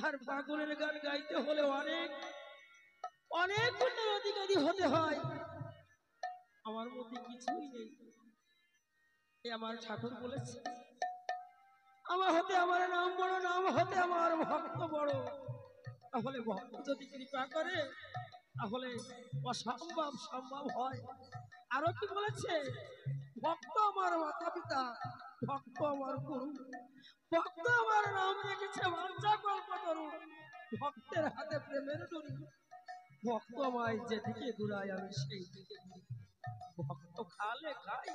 আর পাগলের গান গাইতে হলে অনেক অনেক গুণের অধিকারী হতে হয়। আমার মধ্যে কিছুই নেই। আমার ঠাকুর বলেছে, আমার হতে আমার নাম বড়, নাম হতে আমার ভক্ত বড়। তাহলে ভক্ত যদি কৃপা করে তাহলে অসম্ভব সম্ভব হয়। আরো কি বলেছে, ভক্ত আমার মাতা পিতা, ভক্ত আমার গুরু, ভক্ত আমার নাম রেখেছে বাঞ্ছা কল্পতরু, ভক্তের হাতে প্রেমের ডুরি, ভক্ত আমায় যেদিকে দূরায় আমি সেই দিকে ঘুরি। ভক্ত খালে খাই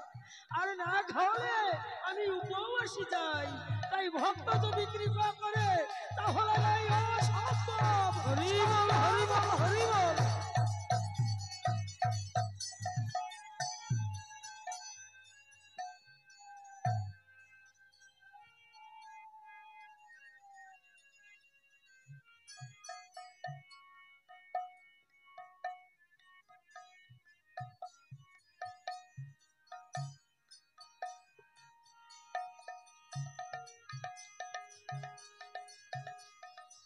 আর না খাওয়ালে আমি উপবাসী যাই। তাই ভক্ত যদি কৃপা করে তাহলে নাই অসম্ভব। হরি বল, হরি বল, হরি বল।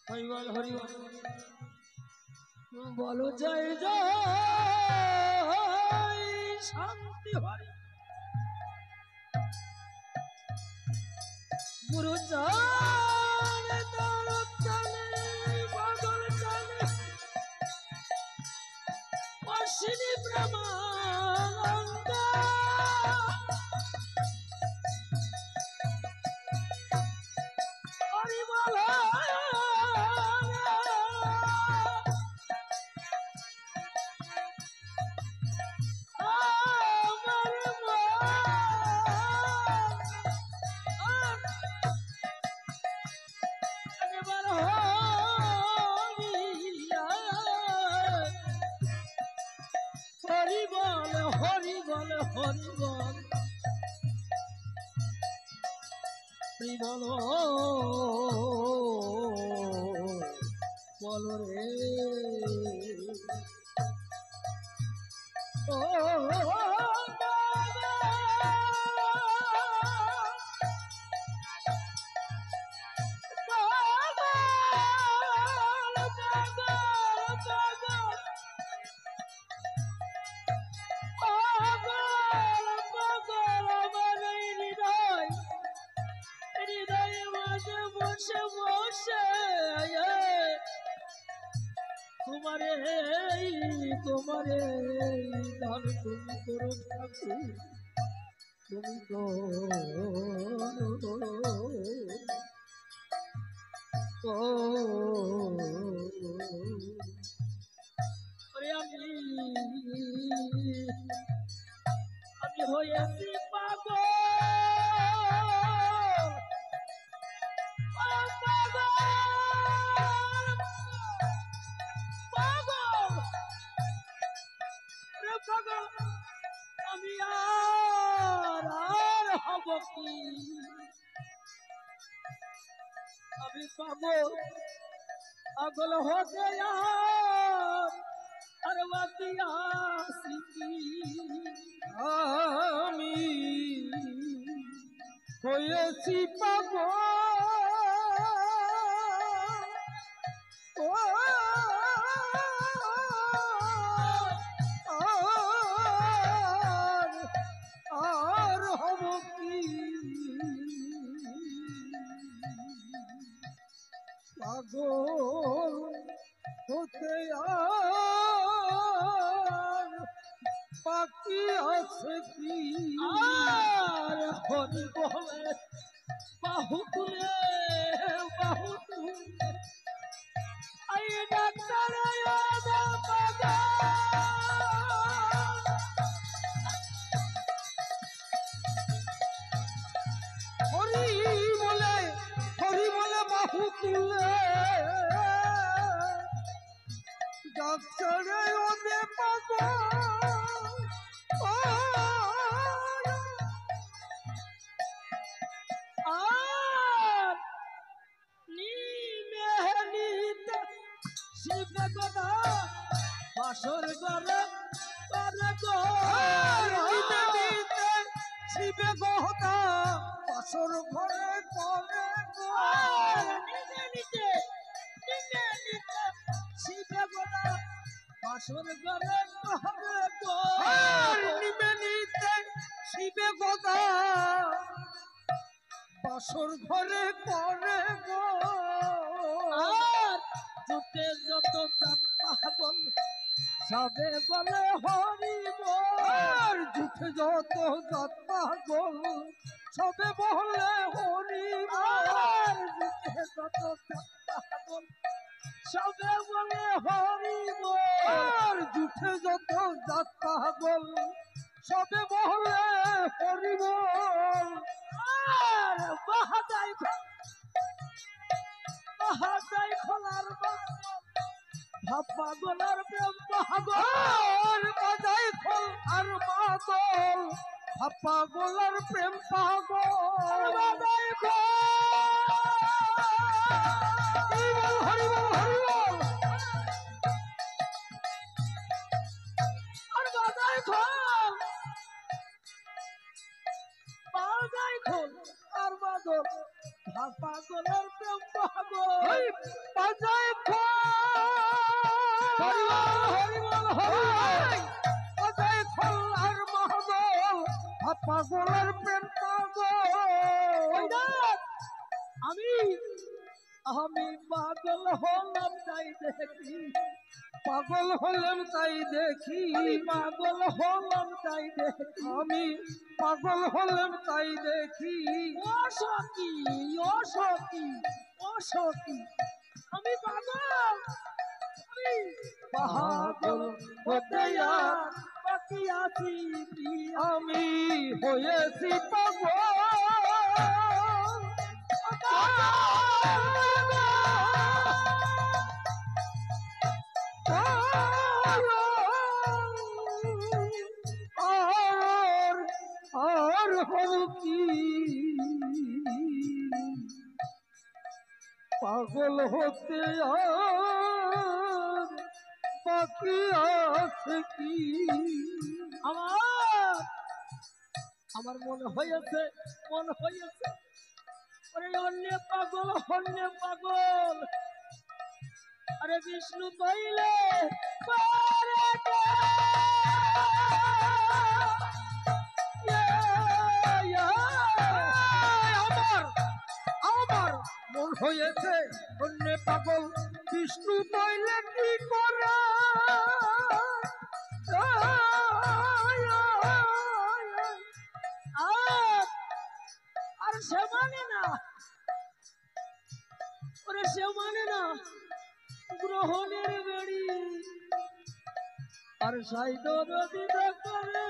হরি বল, হরি বল। বলো জয় জয় শান্তি হরি গুরু জানে দৌলত জানে পাগল জানে অশ্বিনী ব্রহ্মানন্দ হরি বল। হরি বল, হরি বল, হরি বল, হরি বল, বলো রে ও তোমারে তোমারে দান তুমি করো ঠাকুর, তুমি আমি হয়েছি পাগল, আমি আর হব কি, আমি পাগল পাগল হতে আর বাকি আসি কি, আমি হয়েছি পাগল আর হব কি, পাগল হতে আর বাকি আছে কি, আর হরি বলে বাহু তুলে বাহু তুলে আই ডাক্তার হরি বলে বাহু তুলে ডাক্তার ওদে পাগল, আর নিতে শিবে কথা বাসর করে করে গো, নিতে শিবে কথা বাসর ঘরে করে গো, নিতে ঘরে ঘরে গোর নিবে নিতে শিবে গদা বাসর ঘরে করে গো আর যুগে যত পাগল সবে বলে হরি আর যুগে যত পাগল সবে বলে হরি আর যুগে যত পাগল সবে বলে হরি আর যুগে যত পাগল সবে বলে হরি আর বাহাদাই খোলার পাগলার প্রেম পাগল বাজাই খোল আর পাগল পাগলার প্রেম পাগল বাজাই খোল হরি বল আর বাজাই খোল আর বাদল পাগলের প্রেম পাগল বাজাই খোল বাজাই খোল আর মাহবল পাগলের প্রেম পাগল আমি পাগল হলাম তাই দেখি পাগল হলাম তাই দেখি পাগল হলাম তাই দেখি আমি পাগল হলাম তাই দেখি ও সখী আমি পাগল হতে বাকি আছি আমি হয়েছি পাগল আর হল কি পাগল হতে আর বাকি আছে কি আমার মনে হয়েছে অন্য পাগল আরে বিষ্ণু পাইলে আমার মন হয়েছে অন্য পাগল বিষ্ণু পাইলে কি করে আর সে মানে না গ্রহণের বেড়ি আর সাইদ দিদা করে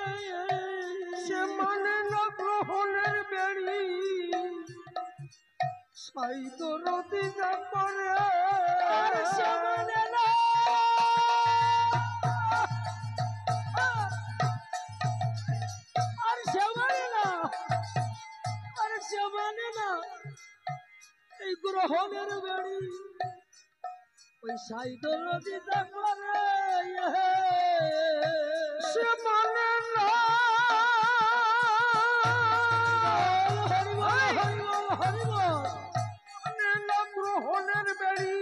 সে মানে না গ্রহণের বেড়ি সাইদ দিদা করে আর সে মানে না এই গ্রহণের বেড়ি ওই সাইদ দিদা করে সে মানে না গ্রহণের বেড়ি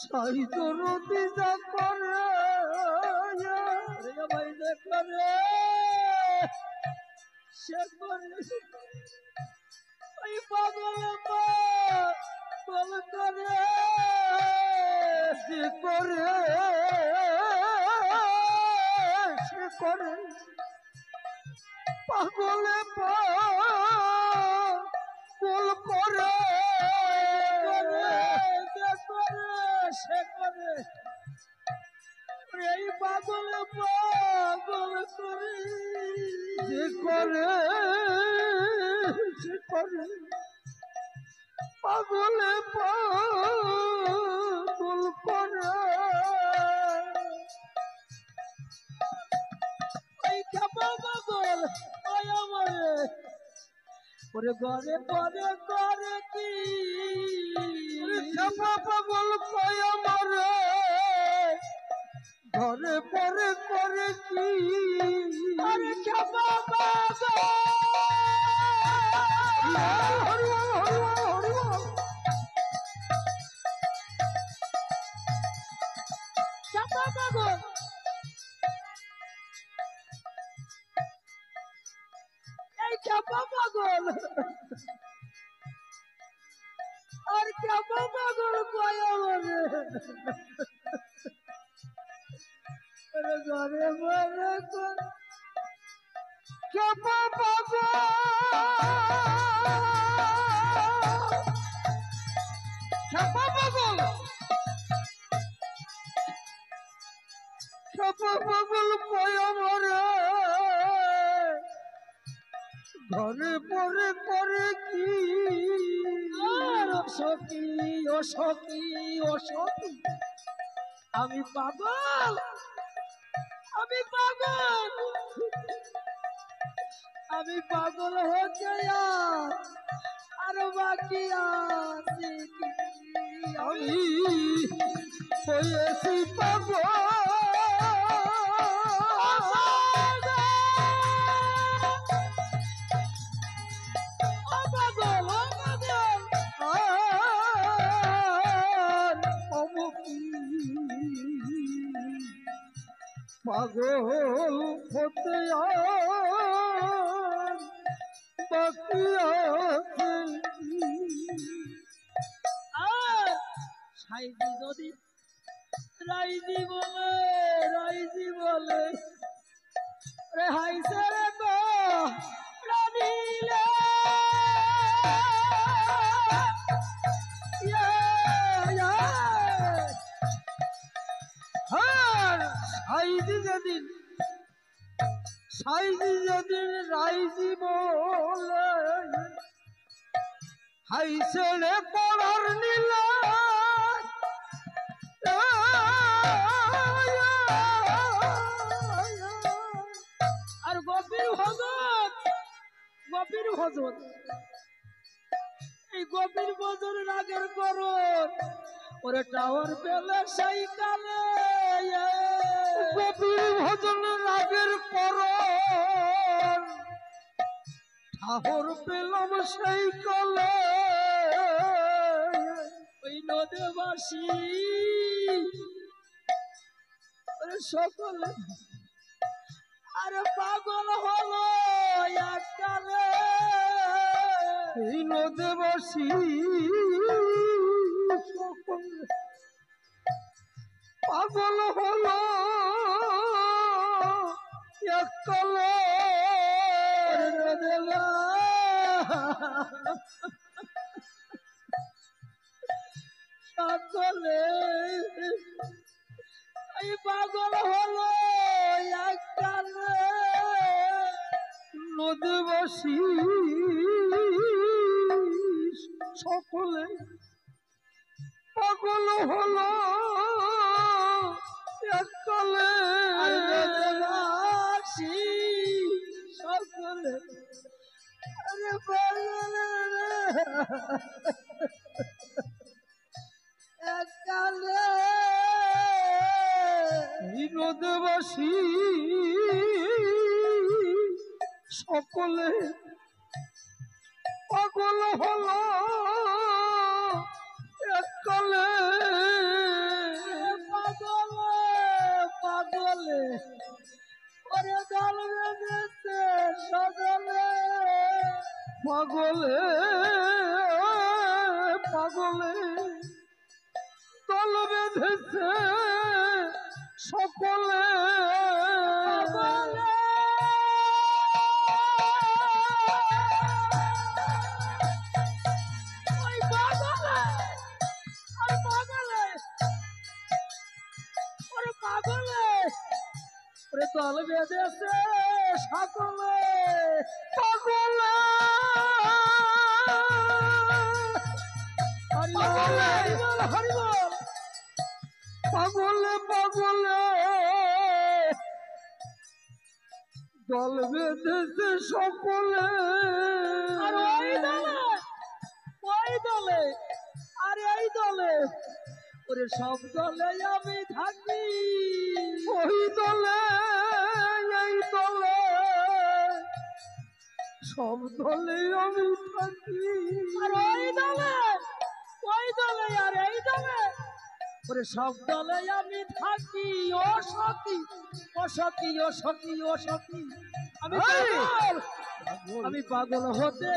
সাইদ দিদা করে ভাই দেখলে সে করে ওই পাগল করে সে করে পাগলে পাগল করে সে করে এই পাগলে পাগল করে যে করে সে করে পাগলে পাগল করে এই খেপা পাগল ওই আমারে ওরে ঘরে পরে করে কি খেপা পাগল কয় আমারে ঘরে পরে করে কি আরে খেপা পাগল আর কেমন পাগল কয় আমারে ঘরে মরে কেমন পাগল কেমন পাগল পাগল কয় আমারে ঘরে পরে করে কি সখী ও সখী ও সখী আমি পাগল আমি পাগল হচ্ছে আর বাকি আছে আমি হয়েছি পাগল পাগল হতে বাকি আছে সাইজি যদি রাইজি বলে রে হাইছে রে গো রানিলে সাইজি যেদিন রাইজি বলে হাই ছেড়ে পড়ার নিলে আর গভীর হজর এই গভীর বজর রাগের করন ওরে টাওয়ার পেলে সেই কালে গভীর ভজন রাগের করন ঠাহর পেলাম সেই কালে ওই নদেবাসী ওরে সকলে আরে পাগল হলো এককালে এই নদেবাসী সকলে পাগল হলো এককালে সকলে এই পাগল হলো এককালে নদীবাসী সকলে পাগল হলো এককালে নদীবাসী সকলে আরে পাগল এককালে নদীবাসী সকলে পাগল হলো এককালে পাগলে ওরে দল বেঁধেছে সকলে পাগলে দল বেঁধেছে সকলে দল বেঁধেছে সকলে পাগলে হরিবল পাগলে দল বেঁধেছে সকলে আর ওই দলে আর এই দলে ওরে সব দলে আমি থাকি ওই দলে এই দলে সব দলে আমি থাকি আর ওই দলে আর এই দলে ওরে সব দলে আমি থাকি ও সখী আমি আমি পাগল হতে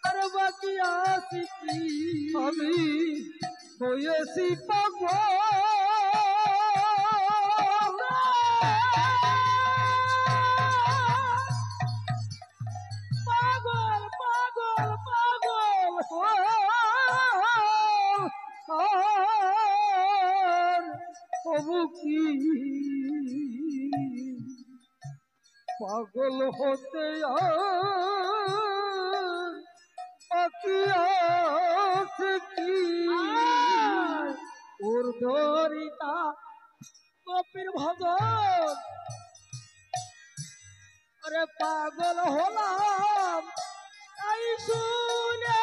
আর বাকি আছি কি আমি হয়েছি পাগল পাগল পাগল পাগল তবু কি পাগল হতে বাকি আছে কি ওর ধরিতা কপির ভজন আরে পাগল হলাম তাই শুনে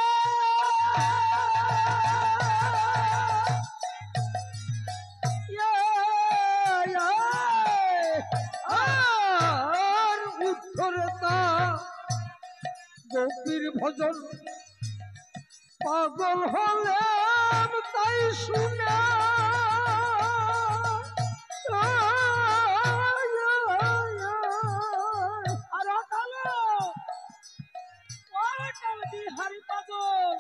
আর উত্তরে তা গোপীর ভজন পাগল হলাম তাই শুনে আর বিহারি পাগল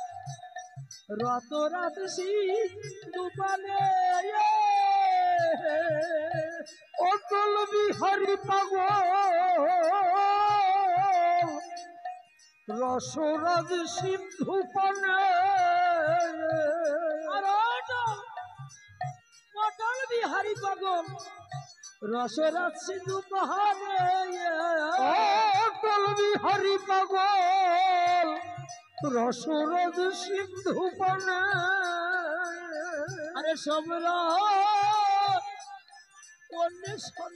রাত রাত দুপানে অটল বিহারী পাগল রসরাজ সিন্ধু পানে আর অটল বিহারি পাগল রসরাজ সিন্ধু পাহাড়ে অটল বিহারী পাগল রসরাজ সিন্ধু পানে আরে সমরা অন্বেষণ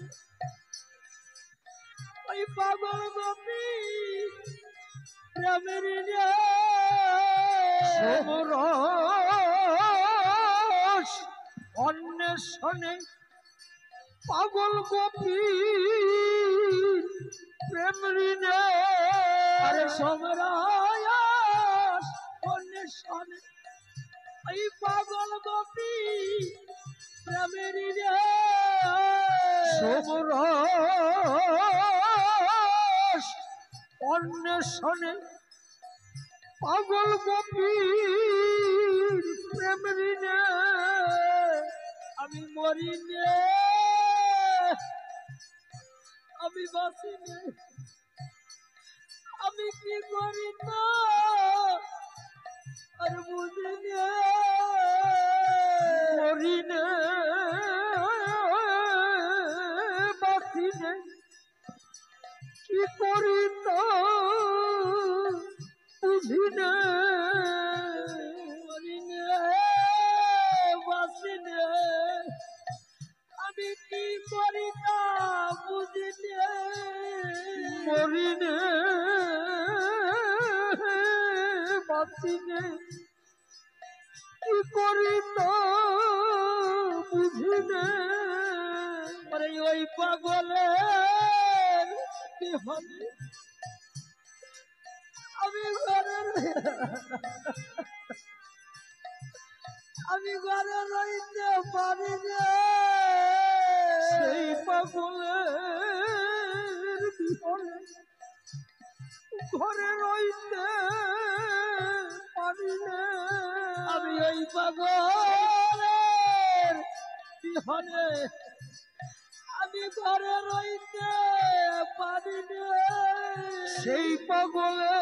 ওই পাগল গোপী প্রেমের সমরস অন্বেষণে পাগল গোপী প্রেম ঋণে আরে সমরাস অন্বেষণে ওই পাগল গোপী প্রেমের সমরস অন্বেষণে পাগল গোপী প্রেম ঋণে আমি মরি নে আমি বাঁচি নে আমি কি করি না আর বুঝি নে মরি নে বাঁচি নে কি করি তো বুঝি নে মরি নে বাঁচি নে আমি কি করি না বুঝি নে মরি নে বাঁচি নে কি করি তো বুঝি নে আরে ওই পাগলের কি হবে আমি ঘরে রইতে পারি না সেই পাগলের বিহনে ঘরে রইতে পারি না আমি ওই পাগলের বিহনে আমি ঘরে রইতে পারি না সেই পাগলের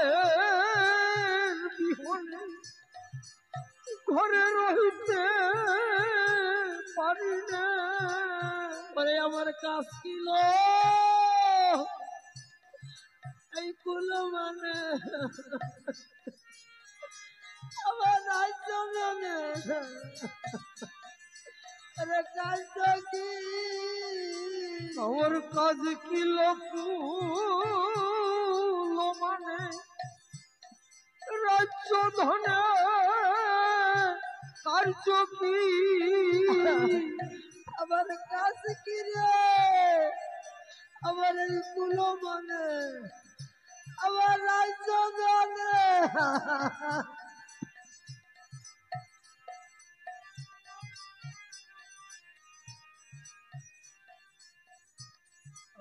বিহনে ঘরে রইতে পারি না পরে আমার কাজ কিল এই কুল মানে আমার রাজ্য মানে আরে কাজ কি আমার কাজ কি লোক মানে রাজ্য ধনে কার্য কি আমার কাজ কি রে আমার এই কুল মানে আমার রাজ্য মানে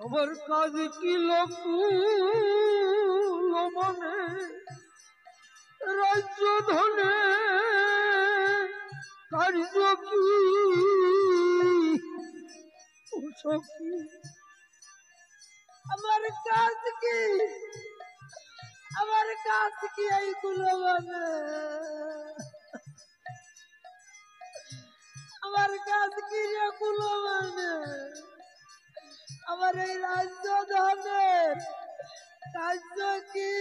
আমার কাজ কি লোক মানে রাজ্য ধনে কার্য কি ও সখী আমার কাজ কি, আমার কাজ কি এইগুলো মানে, আমার কাজ কি এগুলো মানে, আমার এই রাজ্য ধনের কার্য কি,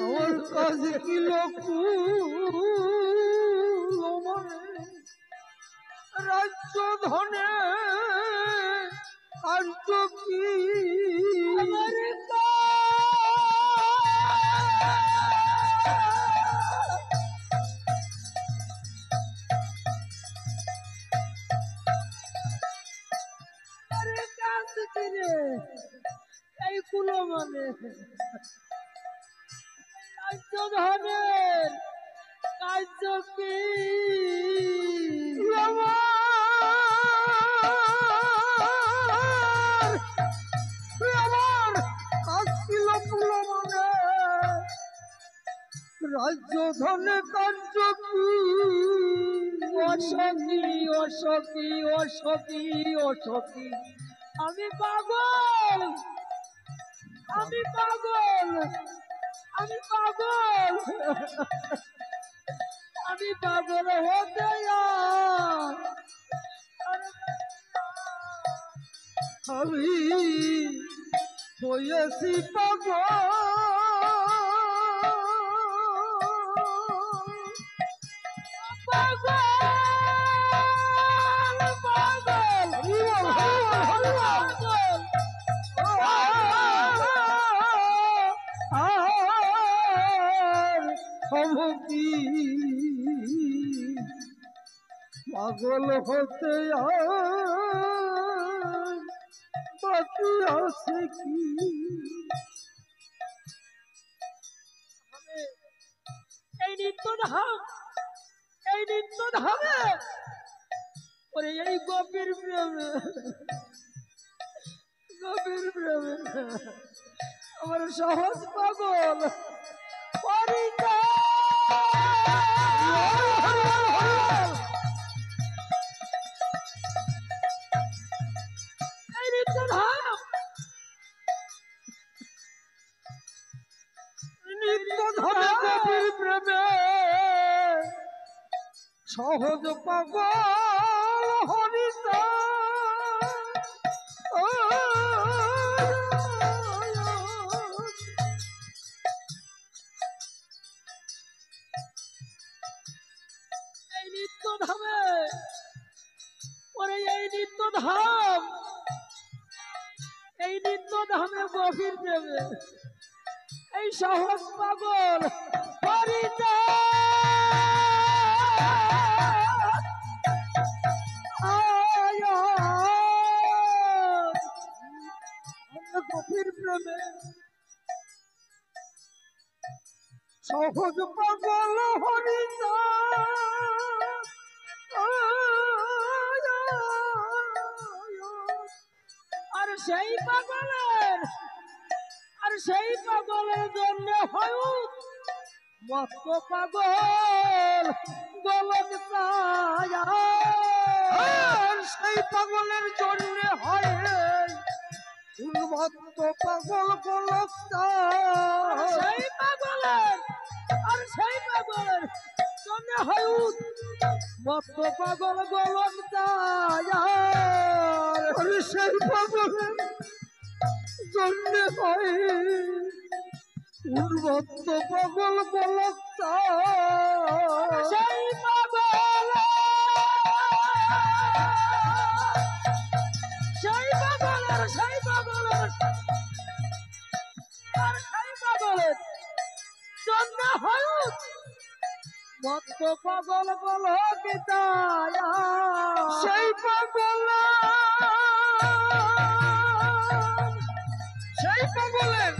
আমার কাজ কি লোক মানে রাজ্য ধনে কার্য কি আমার কাজ কি রে এইগুলো মানে, কার্য ধনের কার্য কি, আমার কাজ কি লোক মানে রাজ্য ধনে কার্য কি অসখী অসখী অসখী অসখী, আমি পাগল, আমি পাগল, আমি পাগল, আমি পাগল হতে আমি হয়েছি পাগল কি পাগল হতে বাকি আছে কি এই নিত্য ধাম, এই নিত্য ধামে ওরে এই গভীর প্রেমে, গভীর প্রেমে আমার সহজ পাগল এই নিত্য ধাম, নিত্য ধামে গভীর প্রেমে সহজ পাগল হরিতা এই নিত্য ধামে ওরে এই নিত্য ধাম, এই নিত্য ধামে গভীর প্রেমে এই সহজ পাগল হরিতা গভীর প্রেমে সহজ পাগল হরিতা আর সেই পাগলের, আর সেই পাগলের জন্য হয় মস্ত পাগল গোলক ছায়া, আর সেই পাগলের জন্য হয় উন্মত্ত পাগল গোলক সেই পাগলের, আর সেই পাগলের জন্য হয় মস্ত পাগল গোলক ছায়া, আর সেই পাগলের জন্য হয় উন্মত্ত পাগল গোলক সেই পাগল, সেই পাগলের, সেই পাগলের, আর সেই পাগলের জন্য হয় মস্ত পাগল গোলক ছায়া, সেই পাগল, সেই পাগলের,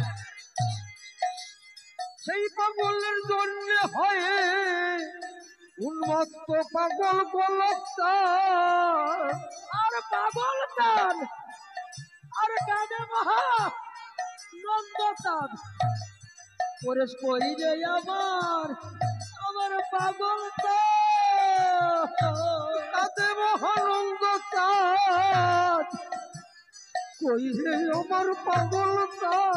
সেই পাগলের জন্য হয় উন্মত্ত পাগল গোলক আর পাগল চান, আর ওরে কাঁদে মহা নন্দচাঁদ ওরে কই রে আমার আমার পাগল কাঁদে মহানন্দ চাঁদ কই রে আমার পাগল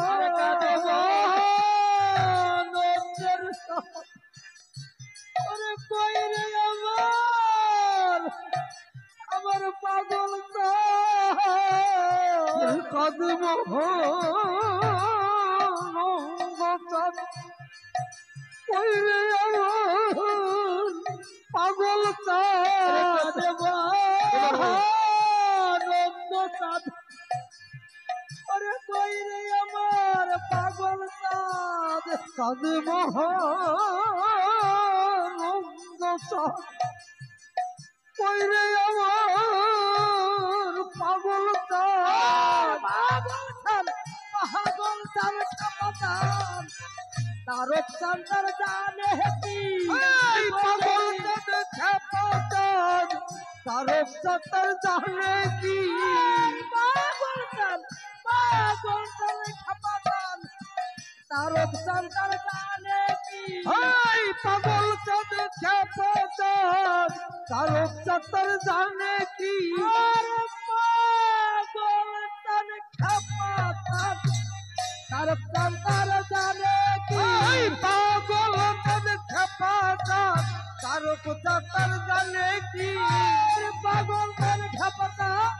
আরে কাঁদে চাঁদ নন্দের ওরে কই রে আমার আমার পাগল কাঁদে মহানন্দ চাঁদ কই রে আমার পাগল চাঁদ নন্দচাঁদ ওরে কই রে আমার পাগল চাঁদ কাঁদে মহানন্দ চাঁদ কই রে আমার পাগল চাঁদ পাগল চাঁদ পাগল চাঁদ কাপাচাঁদ তারক চাঁদ তার জানে কি এই পাগল চাঁদ খেপা চাঁদ তারক চাঁদ জানে কি পাগল চাঁদ কাপাচাঁদ তারক চাঁদ তার জানে কি এই পাগল চাঁদ খেপা চাঁদ তারক চাঁদ জানে কি আরে পাগল চাঁদ কাপাচাঁদ তারক চাঁদ তার জানে কি এই পাগল চাঁদ খেপা চাঁদ তারক চাঁদ জানে কি পাগল চাঁদ কাপাচাঁদ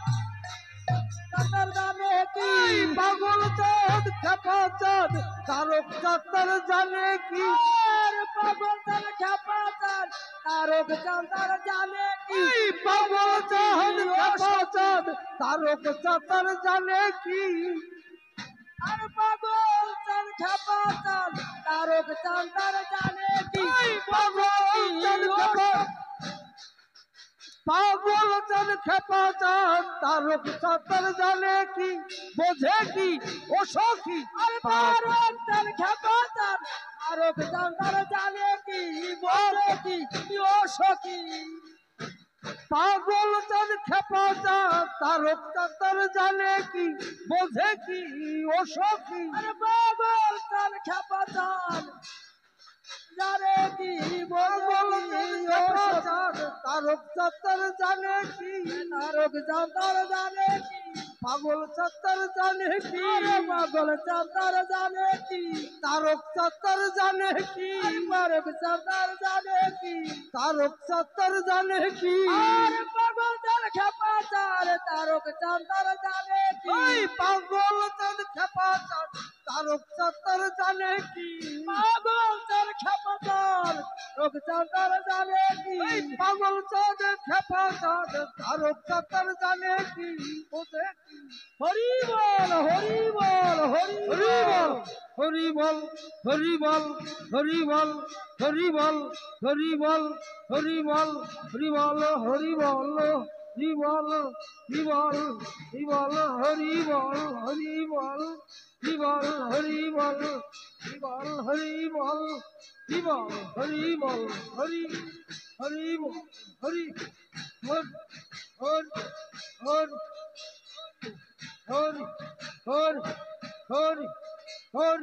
তার জানে কি এই পাগল চাঁদ খেপা চাঁদ তারক চাঁদ জানে কি আর পাগল চাঁদ কাপাচাঁদ তারক চাঁদ তার জানে কি এই পাগল চাঁদ খেপা চাঁদ তারক চাঁদ জানে কি আর পাগল চাঁদ কাপাচাঁদ তারক চাঁদ তার জানে কি এই পাগল চাঁদ খেপা পাগল চাঁদ খেপা চাঁদ তারক চাঁদ জানে কি বোঝে কি ও সখী আর তারক চাঁদ কাপাচাঁদ তারক চাঁদ তার জানে কি বলে কি ও সখী পাগল চাঁদ খেপা চাঁদ তারক চাঁদ জানে কি বোঝে কি ও সখী আর পাগল চাঁদ কাপাচাঁদ জানে কি পাগল বলে চাঁদ কি খেপা ও চাঁদ তারক চাঁদ জানে কি তারক চাঁদ তার জানে কি পাগল চাঁদ জানে কি আরে পাগল চাঁদ তার জানে কি তারক চাঁদ জানে কি তারক চাঁদ তার জানে কি তারক চাঁদ জানে কি আর পাগল চাঁদ কাপাচাঁদ তারক চাঁদ তার জানে কি ওই পাগল চাঁদ খেপা চাঁদ তারক চাঁদ জানে কি পাগল চাঁদ কাপাচাঁদ তারক চাঁদ তার জানে কি এই পাগল চাঁদ খেপা চাঁদ তারক চাঁদ জানে কি বোঝে কি হরি বল হরি বল হরি হরি বল হরি বল হরি বল হরি বল হরি বল হরি বল হরি বল হরি বল হরি বল হরি বল হরি বল হরি বল হরি বল হরি বল হরি বল হরি বল হরি বল হরি বল হরি হরি বল হরি হর হর হর হর হর হর হর